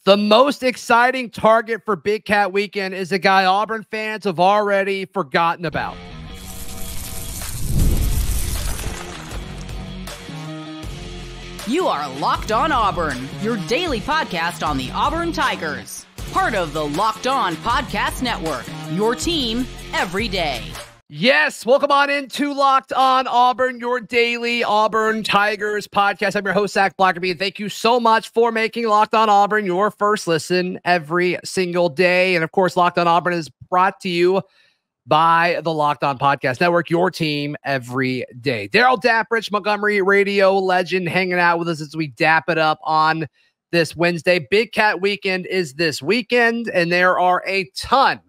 The most exciting target for Big Cat Weekend is a guy Auburn fans have already forgotten about. You are Locked On Auburn, your daily podcast on the Auburn Tigers. Part of the Locked On Podcast Network, your team every day. Yes, welcome on into Locked On Auburn, your daily Auburn Tigers podcast. I'm your host, Zach Blackerby, and thank you so much for making Locked On Auburn your first listen every single day. And of course, Locked On Auburn is brought to you by the Locked On Podcast Network, your team every day. Darrell, Dapprich, Montgomery radio legend, hanging out with us as we dap it up on this Wednesday. Big Cat Weekend is this weekend, and there are a ton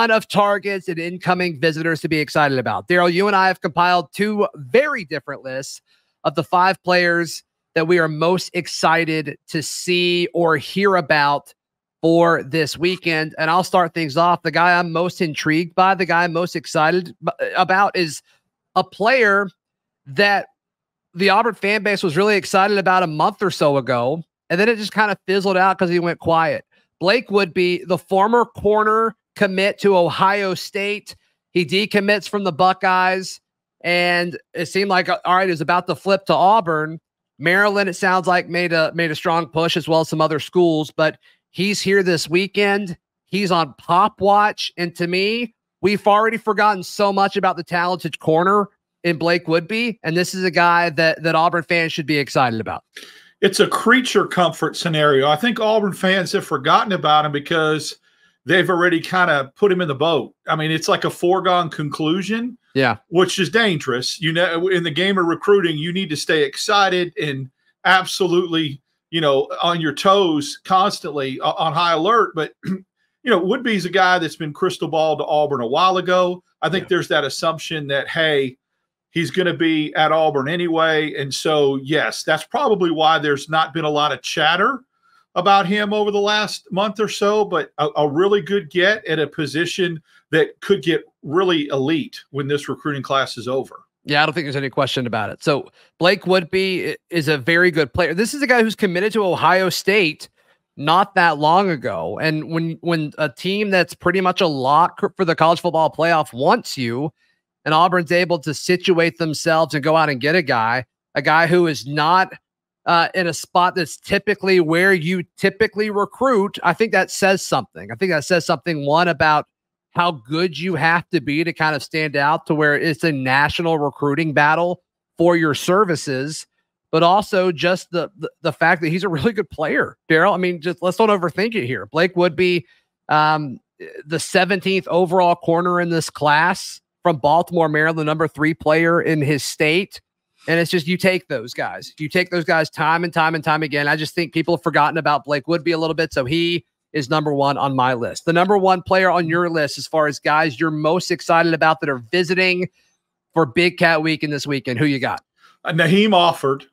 of targets and incoming visitors to be excited about. Darrell, you and I have compiled two very different lists of the 5 players that we are most excited to see or hear about for this weekend. And I'll start things off. The guy I'm most intrigued by, the guy I'm most excited about is a player that the Auburn fan base was really excited about a month or so ago. And then it just kind of fizzled out because he went quiet. Blake Woodby, the former corner commit to Ohio State. He decommits from the Buckeyes, and it seemed like, all right, he was about to flip to Auburn. Maryland, it sounds like, made a strong push, as well as some other schools, but he's here this weekend. He's on Pop Watch, and to me, we've already forgotten so much about the talented corner in Blake Woodby, and this is a guy that Auburn fans should be excited about. It's a creature comfort scenario. I think Auburn fans have forgotten about him because they've already kind of put him in the boat. I mean, it's like a foregone conclusion, which is dangerous. You know, in the game of recruiting, you need to stay excited and absolutely, on your toes constantly, on high alert. But, Woodby's a guy that's been crystal balled to Auburn a while ago. I think there's that assumption that, hey, he's going to be at Auburn anyway. And so, yes, that's probably why there's not been a lot of chatter about him over the last month or so, but a really good get at a position that could get really elite when this recruiting class is over. Yeah, I don't think there's any question about it. So Blake Woodby is a very good player. This is a guy who's committed to Ohio State not that long ago. And when a team that's pretty much a lock for the college football playoff wants you, and Auburn's able to situate themselves and go out and get a guy who is not in a spot that's typically where you typically recruit, I think that says something. I think that says something, one, about how good you have to be to kind of stand out to where it's a national recruiting battle for your services, but also just the fact that he's a really good player, Darrell. I mean, just let's not overthink it here. Blake Woodby, the 17th overall corner in this class from Baltimore, Maryland, number 3 player in his state. And it's just, you take those guys. You take those guys time and time and time again. I just think people have forgotten about Blake Woodby a little bit, so he is number 1 on my list. The number 1 player on your list as far as guys you're most excited about that are visiting for Big Cat Weekend this weekend, who you got? Naheem Offord,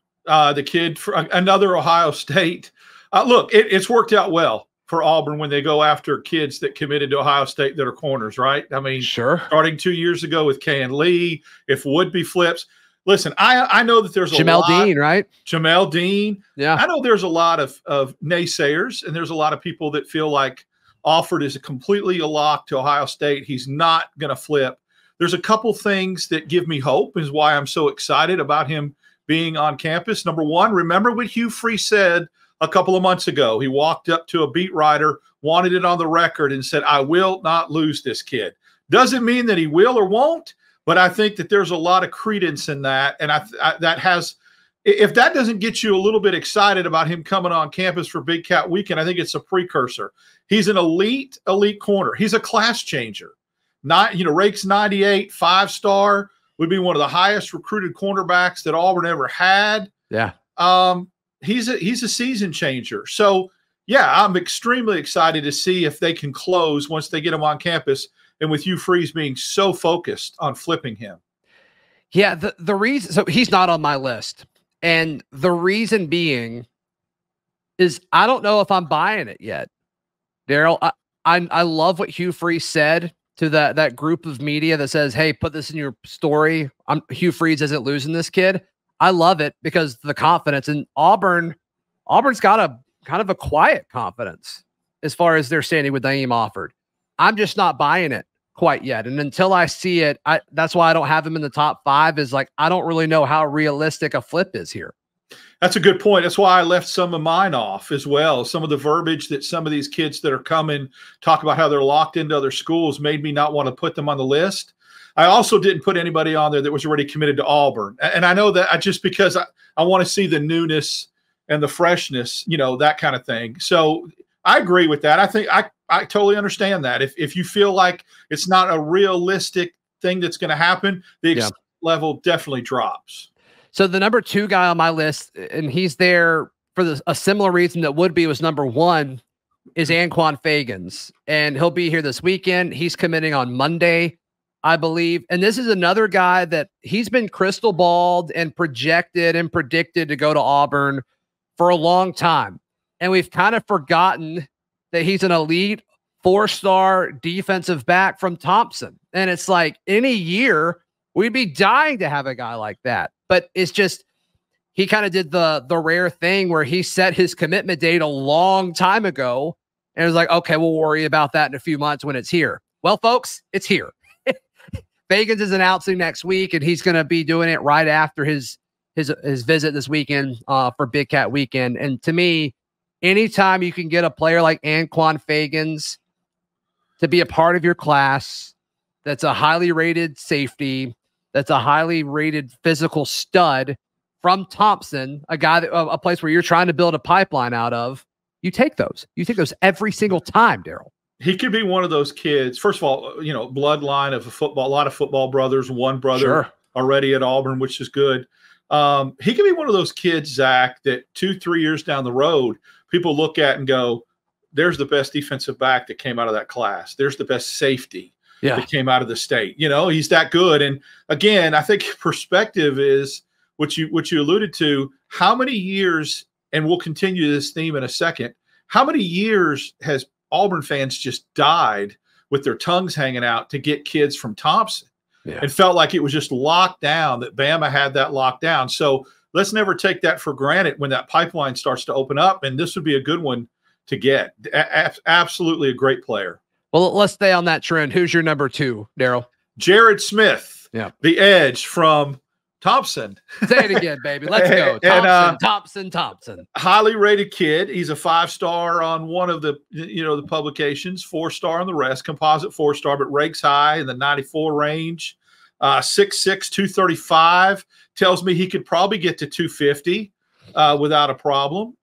the kid for another Ohio State. Look, it's worked out well for Auburn when they go after kids that committed to Ohio State that are corners, right? I mean, sure. Starting 2 years ago with Ken Lee, if Woodby flips. Listen, I know that there's Jamel Dean, right? Jamel Dean. Yeah. I know there's a lot of naysayers, and there's a lot of people that feel like Offord is completely a lock to Ohio State. He's not going to flip. There's a couple things that give me hope, is why I'm so excited about him being on campus. Number 1, remember what Hugh Freeze said a couple of months ago. He walked up to a beat writer, wanted it on the record, and said, I will not lose this kid. Doesn't mean that he will or won't, but I think that there's a lot of credence in that. And that has, if that doesn't get you a little bit excited about him coming on campus for Big Cat Weekend, I think it's a precursor. He's an elite corner. He's a class changer. Rakes 98, 5-star, would be one of the highest recruited cornerbacks that Auburn ever had. Yeah. He's a season changer. So yeah, I'm extremely excited to see if they can close once they get him on campus. And with Hugh Freeze being so focused on flipping him. Yeah, the reason, so he's not on my list. And the reason being is I don't know if I'm buying it yet. Darrell, I love what Hugh Freeze said to that group of media that says, hey, put this in your story. Hugh Freeze isn't losing this kid. I love it because the confidence. And Auburn's got kind of a quiet confidence as far as they're standing with Naeem Offord. I'm just not buying it quite yet. And until I see it, that's why I don't have him in the top 5, is like, I don't really know how realistic a flip is here. That's a good point. That's why I left some of mine off as well. Some of the verbiage that some of these kids that are coming talk about how they're locked into other schools made me not want to put them on the list. I also didn't put anybody on there that was already committed to Auburn. And I know that just because I want to see the newness and the freshness, that kind of thing. So I agree with that. I think I totally understand that. If you feel like it's not a realistic thing that's going to happen, the level definitely drops. So the number 2 guy on my list, and he's there for a similar reason that Woodby was number 1, is Anquan Fagans. And he'll be here this weekend. He's committing on Monday, I believe. And this is another guy that he's been crystal balled and projected and predicted to go to Auburn for a long time. And we've kind of forgotten that he's an elite 4-star defensive back from Thompson. And it's like any year we'd be dying to have a guy like that. But it's just, he kind of did the rare thing where he set his commitment date a long time ago. And it was like, okay, we'll worry about that in a few months when it's here. Well, folks, it's here. Fagans is announcing next week, and he's going to be doing it right after his visit this weekend for Big Cat Weekend. And to me, anytime you can get a player like Anquan Fagans to be a part of your class, that's a highly rated safety, that's a highly rated physical stud from Thompson, a place where you're trying to build a pipeline out of, you take those. You take those every single time, Darrell. He could be one of those kids. First of all, bloodline of a lot of football brothers, one brother already at Auburn, which is good. He could be one of those kids, Zach, that 2-3 years down the road, people look at and go, there's the best defensive back that came out of that class. There's the best safety that came out of the state. He's that good. And again, I think perspective is what you alluded to. How many years, and we'll continue this theme in a second, how many years has Auburn fans just died with their tongues hanging out to get kids from Thompson? It felt like it was just locked down, that Bama had that locked down. So let's never take that for granted when that pipeline starts to open up, and this would be a good one to get. Absolutely a great player. Well, let's stay on that trend. Who's your number 2, Darrell? Jared Smith, the edge from Thompson. Say it again, baby. Let's go. Thompson. Highly rated kid. He's a 5-star on one of the, the publications, 4-star on the rest, composite 4-star, but ranks high in the 94 range. 6'6", 235. Tells me he could probably get to 250 without a problem.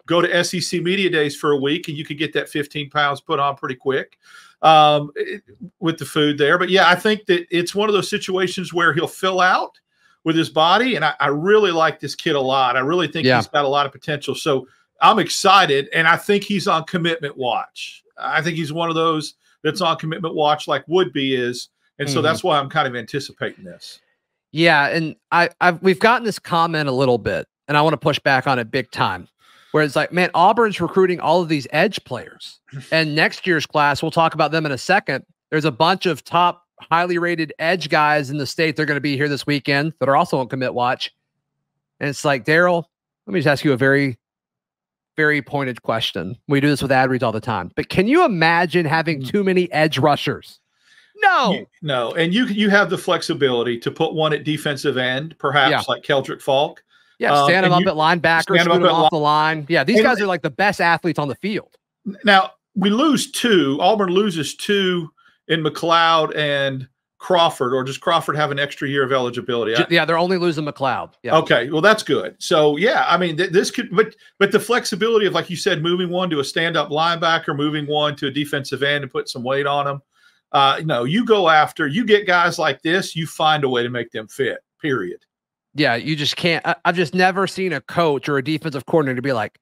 Go to SEC Media Days for a week, and you could get that 15 pounds put on pretty quick with the food there. But, I think that it's one of those situations where he'll fill out with his body, and I really like this kid a lot. I really think he's got a lot of potential. So I'm excited, and I think he's on commitment watch. I think he's one of those that's on commitment watch like Woodby is, and so that's why I'm kind of anticipating this. Yeah, and we've gotten this comment a little bit, and I want to push back on it big time, where it's like, man, Auburn's recruiting all of these edge players. And next year's class, we'll talk about them in a second, there's a bunch of top highly rated edge guys in the state. They're going to be here this weekend that are also on commit watch. And it's like, Darrell, let me just ask you a very, very pointed question. We do this with ad reads all the time, but can you imagine having too many edge rushers? No. And you have the flexibility to put one at defensive end, perhaps like Keldrick Falk. Stand him up at linebacker, scoot him off the line. These guys are like the best athletes on the field. Now, we lose 2. Auburn loses 2 in McLeod and Crawford, or does Crawford have an extra year of eligibility? They're only losing McLeod. Okay, well, that's good. So, I mean, this could, but the flexibility of, like you said, moving one to a stand-up linebacker, moving one to a defensive end and put some weight on them. You get guys like this, you find a way to make them fit, period. You just can't. I've just never seen a coach or a defensive coordinator be like,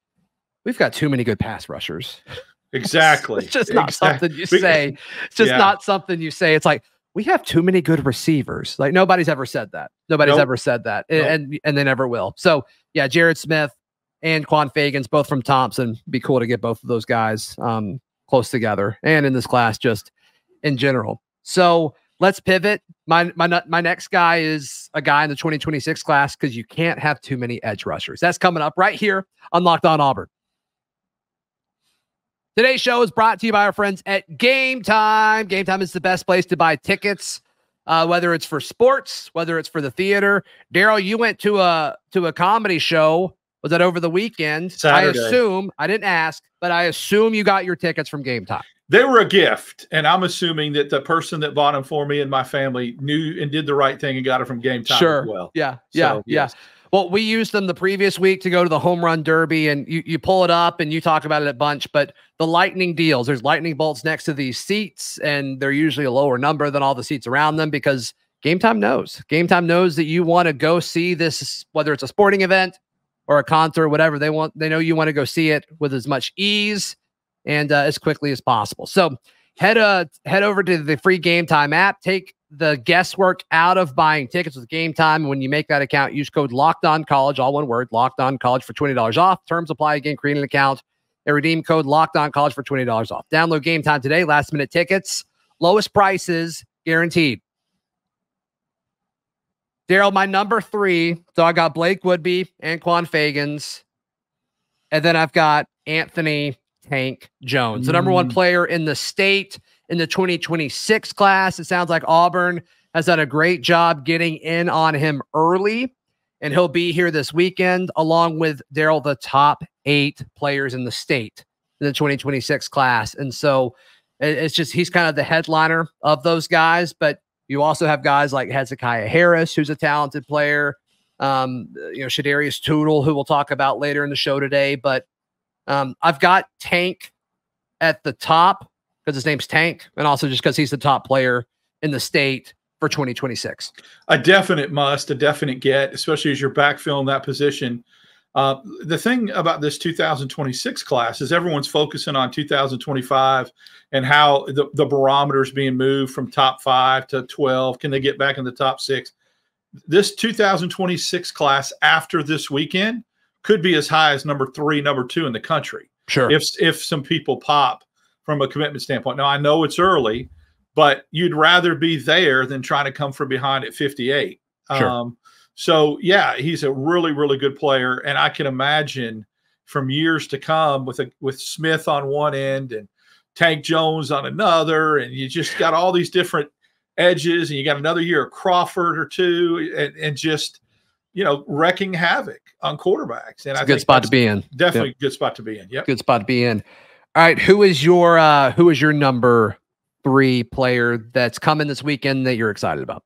we've got too many good pass rushers. Exactly. It's just not something you say. It's just not something you say. It's like, we have too many good receivers. Like, nobody's ever said that. Ever said that. And they never will. So, Jared Smith and Quan Fagans, both from Thompson. Be cool to get both of those guys close together and in this class just in general. So let's pivot. My next guy is a guy in the 2026 class, because you can't have too many edge rushers. That's coming up right here on Locked On Auburn. Today's show is brought to you by our friends at Game Time. Game Time is the best place to buy tickets, whether it's for sports, whether it's for the theater. Darrell, you went to a comedy show. Was that over the weekend? Saturday. I didn't ask, but I assume you got your tickets from Game Time. They were a gift, and I'm assuming that the person that bought them for me and my family knew and did the right thing and got it from Game Time as well. Yeah. Yes. Well, we used them the previous week to go to the Home Run Derby, and you pull it up and you talk about it a bunch, but the lightning deals, there's lightning bolts next to these seats, and they're usually a lower number than all the seats around them because Game Time knows. Game Time knows that you want to go see this, whether it's a sporting event or a concert, whatever they want. They know you want to go see it with as much ease and as quickly as possible. So head over to the free Game Time app, take the guesswork out of buying tickets with Game Time. And when you make that account, use code LOCKEDONCollege, all one word, LOCKEDONCollege for $20 off. Terms apply. Again, create an account and redeem code LOCKEDONCollege for $20 off. Download Game Time today. Last minute tickets, lowest prices guaranteed. Darrell, my number 3. So I got Blake Woodby, Anquan Fagans, and then I've got Anthony Tank Jones, the number 1 player in the state in the 2026 class. It sounds like Auburn has done a great job getting in on him early, and he'll be here this weekend along with Darrell, the top 8 players in the state in the 2026 class. And so it's just, he's kind of the headliner of those guys, but you also have guys like Hezekiah Harris, who's a talented player, Shadarius Tootle, who we'll talk about later in the show today. But I've got Tank at the top because his name's Tank, and also just because he's the top player in the state for 2026. A definite must, a definite get, especially as you're backfilling that position. The thing about this 2026 class is everyone's focusing on 2025 and how the barometer is being moved from top 5 to 12. Can they get back in the top 6? This 2026 class after this weekend could be as high as number 3, number 2 in the country. Sure. If some people pop from a commitment standpoint. Now, I know it's early, but you'd rather be there than trying to come from behind at 58. Sure. So, yeah, he's a really, really good player. And I can imagine from years to come with Smith on one end and Tank Jones on another, and you just got all these different edges, and you got another year of Crawford or two, and just, wrecking havoc on quarterbacks. And it's a good spot to be in. Definitely a good spot to be in. Yep. Good spot to be in. All right. Who is your number 3 player that's coming this weekend that you're excited about?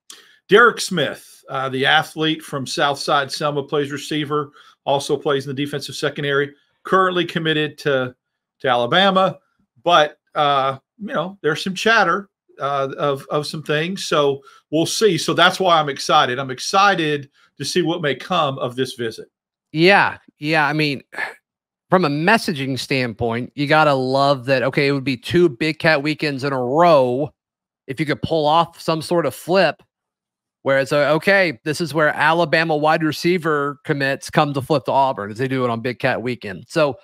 Derek Smith, the athlete from Southside Selma, plays receiver, also plays in the defensive secondary, currently committed to Alabama, but there's some chatter of some things, so we'll see. So that's why I'm excited. I'm excited to see what may come of this visit. Yeah. I mean, from a messaging standpoint, you got to love that. Okay, it would be 2 Big Cat weekends in a row if you could pull off some sort of flip where it's okay, this is where Alabama wide receiver commits come to flip to Auburn as they do it on Big Cat weekend. So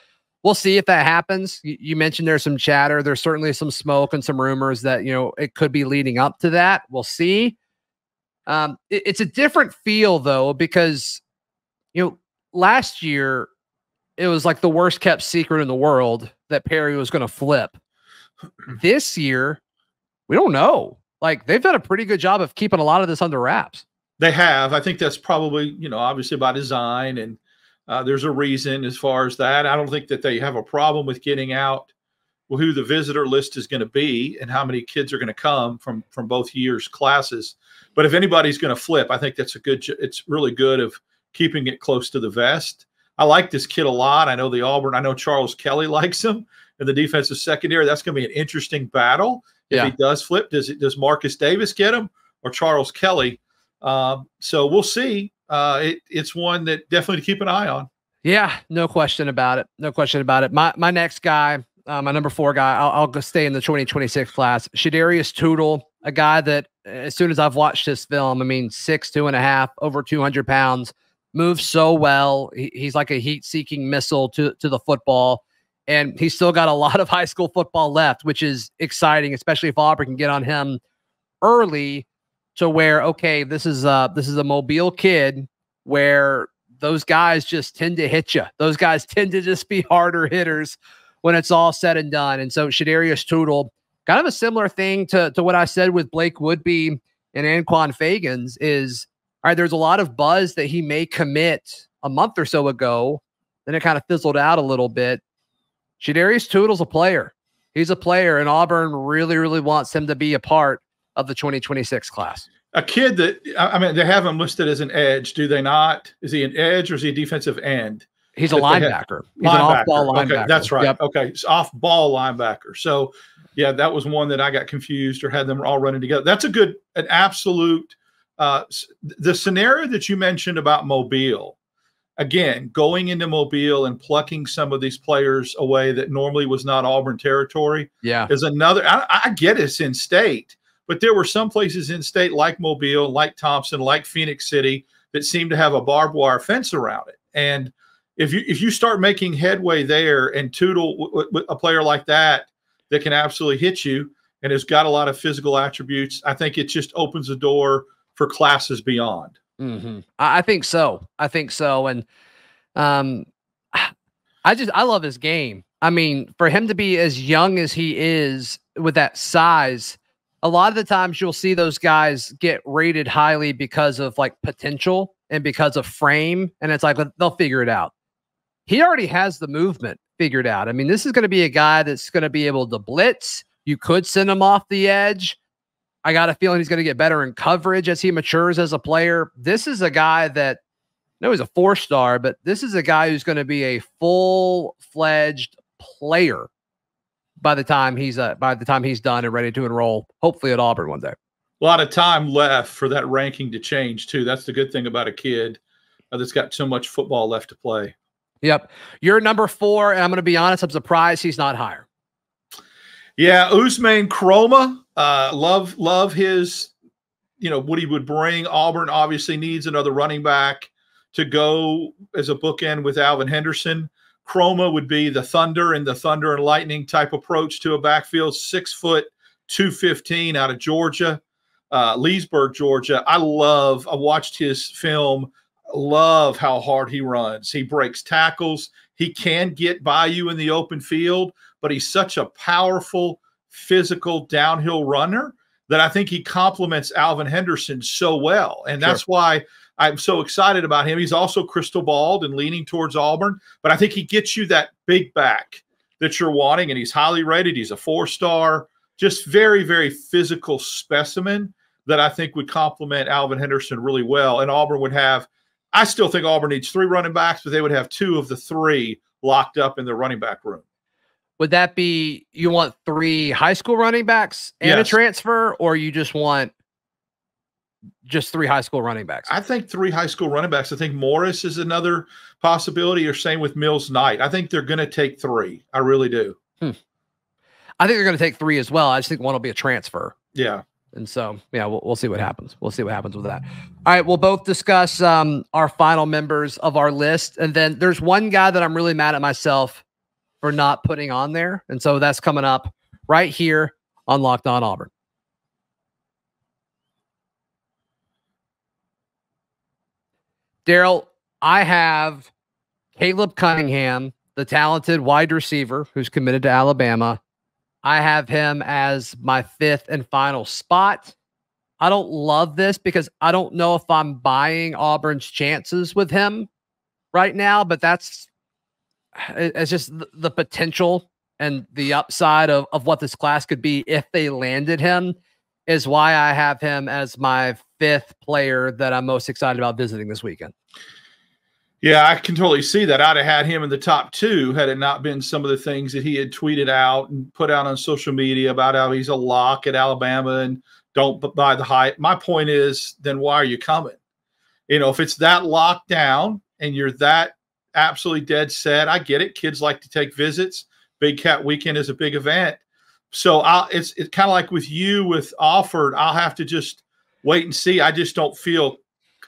we'll see if that happens. You mentioned there's some chatter. There's certainly some smoke and some rumors that, it could be leading up to that. We'll see. It's a different feel though, because, last year it was like the worst kept secret in the world that Perry was going to flip. This year, we don't know. Like, they've done a pretty good job of keeping a lot of this under wraps. They have. I think that's probably, obviously by design, and there's a reason as far as that. I don't think that they have a problem with getting out who the visitor list is going to be and how many kids are going to come from both years' classes. But if anybody's going to flip, I think that's it's really good of keeping it close to the vest. I like this kid a lot. I know Charles Kelly likes him in the defensive secondary. That's going to be an interesting battle. If he does flip, does Marcus Davis get him or Charles Kelly? So we'll see. It's one that definitely to keep an eye on. Yeah, no question about it. No question about it. My next guy, my number 4 guy, I'll go stay in the 2026 class. Shadarius Tootle, a guy that as soon as I've watched his film, 6'2.5", over 200 pounds, moves so well. He's like a heat-seeking missile to the football. And he's still got a lot of high school football left, which is exciting, especially if Auburn can get on him early to where, okay, this is a Mobile kid where those guys just tend to hit you. Those guys tend to just be harder hitters when it's all said and done. And so Shadarius Tootle, kind of a similar thing to what I said with Blake Woodby and Anquan Fagans is, all right, there's a lot of buzz that he may commit a month or so ago. Then it kind of fizzled out a little bit. Shadarius Tootle's a player. He's a player, and Auburn really, really wants him to be a part of the 2026 class. A kid that, I mean, they have him listed as an edge, do they not? Is he an edge or is he a defensive end? He's a linebacker. He's an off-ball linebacker. Okay, that's right. Yep. Okay, it's off-ball linebacker. So, yeah, that was one that I got confused or had them all running together. That's an absolute the scenario that you mentioned about Mobile, again, going into Mobile and plucking some of these players away that normally was not Auburn territory is another. I get it's in state, but there were some places in state like Mobile, like Thompson, like Phoenix City that seemed to have a barbed wire fence around it. And if you start making headway there and Tootle, a player like that can absolutely hit you and has got a lot of physical attributes, I think it just opens the door for classes beyond. Mm-hmm. I think so. And I love his game. I mean, for him to be as young as he is with that size, a lot of the times you'll see those guys get rated highly because of like potential and because of frame. And it's like, they'll figure it out. He already has the movement figured out. I mean, this is going to be a guy that's going to be able to blitz. You could send him off the edge. I got a feeling he's going to get better in coverage as he matures as a player. This is a guy that, I know he's a 4-star, but this is a guy who's going to be a full-fledged player by the time he's done and ready to enroll, hopefully at Auburn one day. A lot of time left for that ranking to change too. That's the good thing about a kid that's got so much football left to play. Yep. You're number 4, and I'm going to be honest, I'm surprised he's not higher. Yeah, Usman Kroma, love his, what he would bring. Auburn obviously needs another running back to go as a bookend with Alvin Henderson. Kroma would be the thunder and lightning type approach to a backfield. 6 foot, 215 out of Georgia, Leesburg, Georgia. I watched his film. Love how hard he runs. He breaks tackles. He can get by you in the open field, but he's such a powerful, physical downhill runner that I think he complements Alvin Henderson so well. And that's why I'm so excited about him. He's also crystal balled and leaning towards Auburn, but I think he gets you that big back that you're wanting, and he's highly rated. He's a 4-star, just very, very physical specimen that I think would complement Alvin Henderson really well. And Auburn would have, I still think Auburn needs 3 running backs, but they would have 2 of the 3 locked up in the running back room. Would that be, you want 3 high school running backs and a transfer, or you just want just 3 high school running backs? I think 3 high school running backs. I think Morris is another possibility, or same with Mills Knight. I think they're going to take 3. I really do. I think they're going to take 3 as well. I just think one will be a transfer. Yeah. And so, yeah, we'll see what happens. We'll see what happens with that. All right, we'll both discuss our final members of our list. And then there's one guy that I'm really mad at myself for not putting on there. And so that's coming up right here on Locked On Auburn. Darrell, I have Caleb Cunningham, the talented wide receiver who's committed to Alabama. I have him as my 5th and final spot. I don't love this because I don't know if I'm buying Auburn's chances with him right now, but it's just the potential and the upside of what this class could be if they landed him is why I have him as my 5th player that I'm most excited about visiting this weekend. Yeah, I can totally see that. I'd have had him in the top 2 had it not been some of the things that he had tweeted out and put out on social media about how he's a lock at Alabama and don't buy the hype. My point is, then why are you coming? If it's that locked down and you're that absolutely dead set, I get it. Kids like to take visits. Big Cat Weekend is a big event. So it's kind of like with you with Offord, I'll have to just wait and see. I just don't feel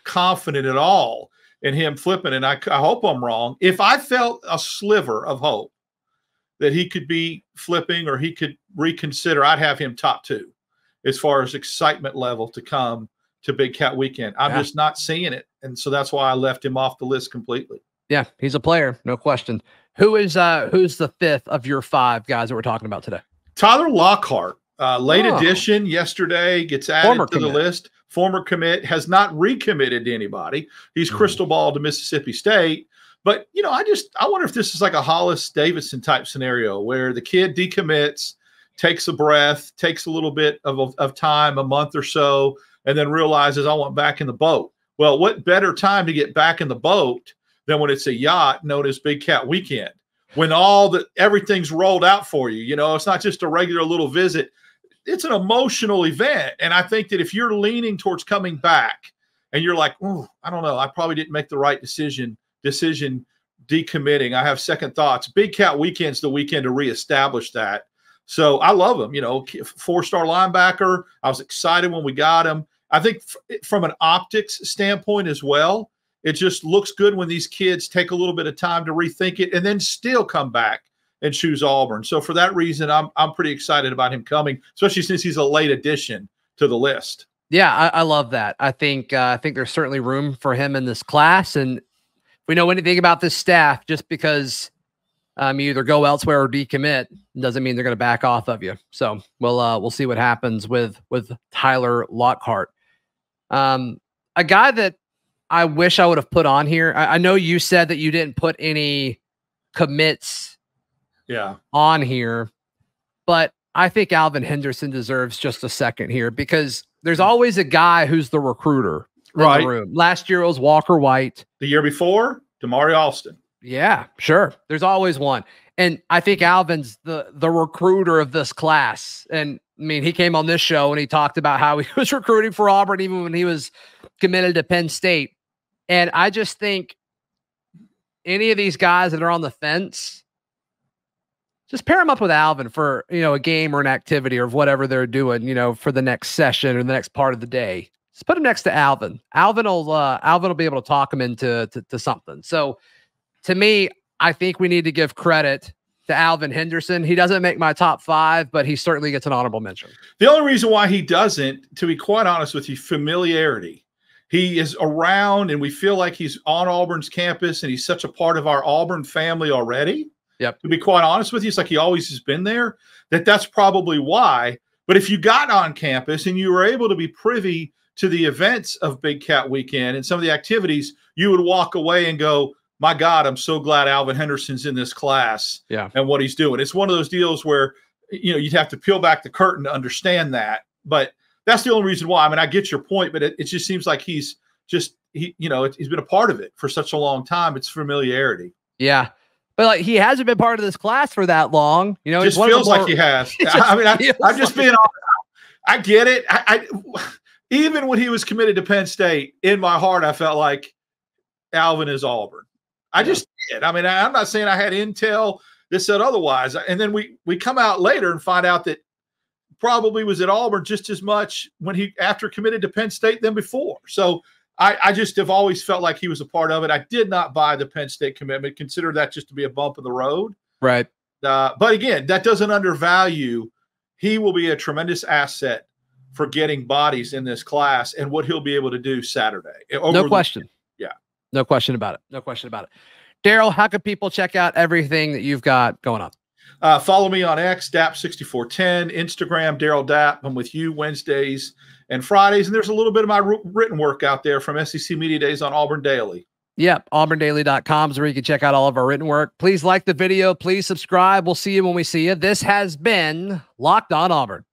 confident at all in him flipping, and I hope I'm wrong. If I felt a sliver of hope that he could be flipping or he could reconsider, I'd have him top 2 as far as excitement level to come to Big Cat Weekend. I'm just not seeing it, and so that's why I left him off the list completely. Yeah, he's a player, no question. Who's the fifth of your five guys that we're talking about today? Tyler Lockhart, late addition yesterday, gets added to the list. Former commit, has not recommitted to anybody. He's crystal ball to Mississippi State. But, I wonder if this is like a Hollis Davidson type scenario where the kid decommits, takes a breath, takes a little bit of time, a month or so, and then realizes I want back in the boat. Well, what better time to get back in the boat than when it's a yacht known as Big Cat Weekend, when everything's rolled out for you. It's not just a regular little visit. It's an emotional event. And I think that if you're leaning towards coming back and you're like, "Ooh, I don't know, I probably didn't make the right decision decommitting. I have second thoughts." Big Cat Weekend's the weekend to reestablish that. So I love him, 4-star linebacker. I was excited when we got him. I think from an optics standpoint as well, it just looks good when these kids take a little bit of time to rethink it and then still come back and choose Auburn. So for that reason, I'm pretty excited about him coming, especially since he's a late addition to the list. Yeah, I love that. I think there's certainly room for him in this class. And if we know anything about this staff, just because you either go elsewhere or decommit doesn't mean they're going to back off of you. So we'll see what happens with Tyler Lockhart. A guy that I wish I would have put on here. I know you said that you didn't put any commits on here, but I think Alvin Henderson deserves just a second here because there's always a guy who's the recruiter in the room. Last year it was Walker White. The year before, Damari Alston. Yeah, sure. There's always one. And I think Alvin's the recruiter of this class. And I mean, he came on this show and he talked about how he was recruiting for Auburn even when he was committed to Penn State. And I just think any of these guys that are on the fence, just pair them up with Alvin for, a game or an activity or whatever they're doing, for the next session or the next part of the day. Just put him next to Alvin. Alvin will be able to talk him into something. So to me, I think we need to give credit to Alvin Henderson. He doesn't make my top 5, but he certainly gets an honorable mention. The only reason why he doesn't, to be quite honest with you, familiarity. He is around and we feel like he's on Auburn's campus and he's such a part of our Auburn family already. Yep. To be quite honest with you, it's like he always has been there. That's probably why. But if you got on campus and you were able to be privy to the events of Big Cat Weekend and some of the activities, you would walk away and go, "My God, I'm so glad Alvin Henderson's in this class and what he's doing." It's one of those deals where, you'd have to peel back the curtain to understand that. But that's the only reason why. I mean, I get your point, but it just seems like he's been a part of it for such a long time. It's familiarity. Yeah. But he hasn't been part of this class for that long. It just feels like he has. I'm just being honest. I get it. I even when he was committed to Penn State, in my heart, I felt like Alvin is Auburn. I just did. I mean, I'm not saying I had intel that said otherwise. And then we come out later and find out that probably was at Auburn just as much after committed to Penn State than before. So I just have always felt like he was a part of it. I did not buy the Penn State commitment. Consider that just to be a bump in the road. Right. But again, that doesn't undervalue. He will be a tremendous asset for getting bodies in this class and what he'll be able to do Saturday. No question. Yeah. No question about it. No question about it. Darrell, how can people check out everything that you've got going on? Follow me on X, Dap6410, Instagram, Darrell Dap. I'm with you Wednesdays and Fridays. And there's a little bit of my written work out there from SEC Media Days on Auburn Daily. Yep. AuburnDaily.com is where you can check out all of our written work. Please like the video. Please subscribe. We'll see you when we see you. This has been Locked On Auburn.